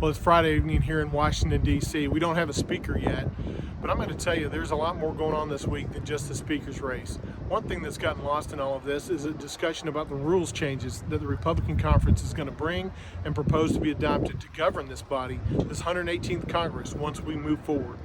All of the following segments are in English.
Well, it's Friday evening here in Washington, D.C. We don't have a speaker yet, but I'm going to tell you there's a lot more going on this week than just the speaker's race. One thing that's gotten lost in all of this is a discussion about the rules changes that the Republican conference is going to bring and propose to be adopted to govern this body, this 118th Congress, once we move forward.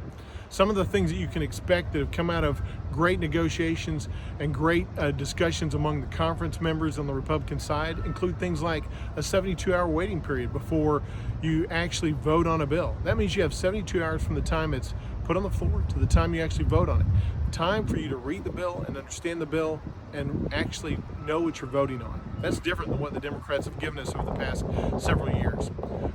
Some of the things that you can expect that have come out of great negotiations and great discussions among the conference members on the Republican side include things like a 72-hour waiting period before you actually vote on a bill. That means you have 72 hours from the time it's put on the floor to the time you actually vote on it. Time for you to read the bill and understand the bill and actually know what you're voting on. That's different than what the Democrats have given us over the past several years.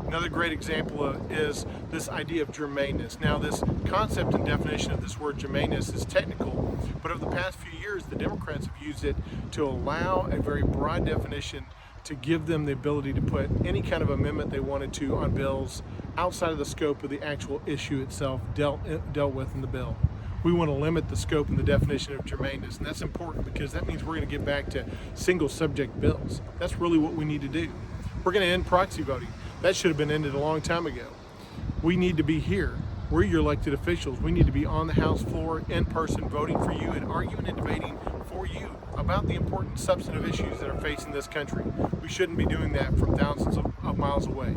Another great example is this idea of germaneness. Now, this concept and definition of this word germaneness is technical, but over the past few years, the Democrats have used it to allow a very broad definition to give them the ability to put any kind of amendment they wanted to on bills outside of the scope of the actual issue itself dealt with in the bill. We want to limit the scope and the definition of germaneness, and that's important because that means we're going to get back to single subject bills. That's really what we need to do. We're going to end proxy voting. That should have been ended a long time ago. We need to be here. We're your elected officials. We need to be on the House floor in person voting for you and arguing and debating for you about the important substantive issues that are facing this country. We shouldn't be doing that from thousands of miles away.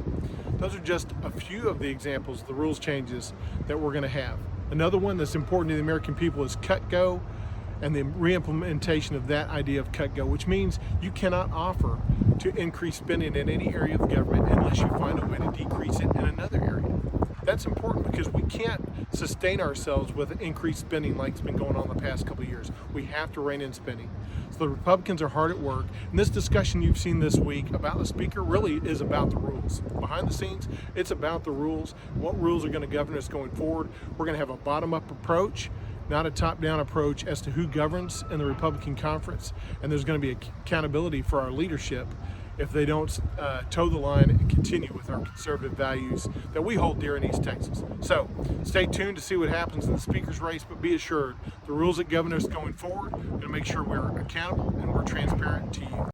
Those are just a few of the examples of the rules changes that we're going to have. Another one that's important to the American people is cut-go and the re-implementation of that idea of cut-go, which means you cannot offer to increase spending in any area of the government unless you find a way to decrease it in another area. That's important because we can't sustain ourselves with increased spending like it's been going on the past couple of years. We have to rein in spending. So the Republicans are hard at work, and this discussion you've seen this week about the speaker really is about the rules. Behind the scenes, it's about the rules. What rules are going to govern us going forward? We're going to have a bottom-up approach, not a top-down approach as to who governs in the Republican conference, and there's going to be accountability for our leadership if they don't toe the line and continue with our conservative values that we hold dear in East Texas. So stay tuned to see what happens in the speaker's race, but be assured the rules that govern us going forward are going to make sure we're accountable and we're transparent to you.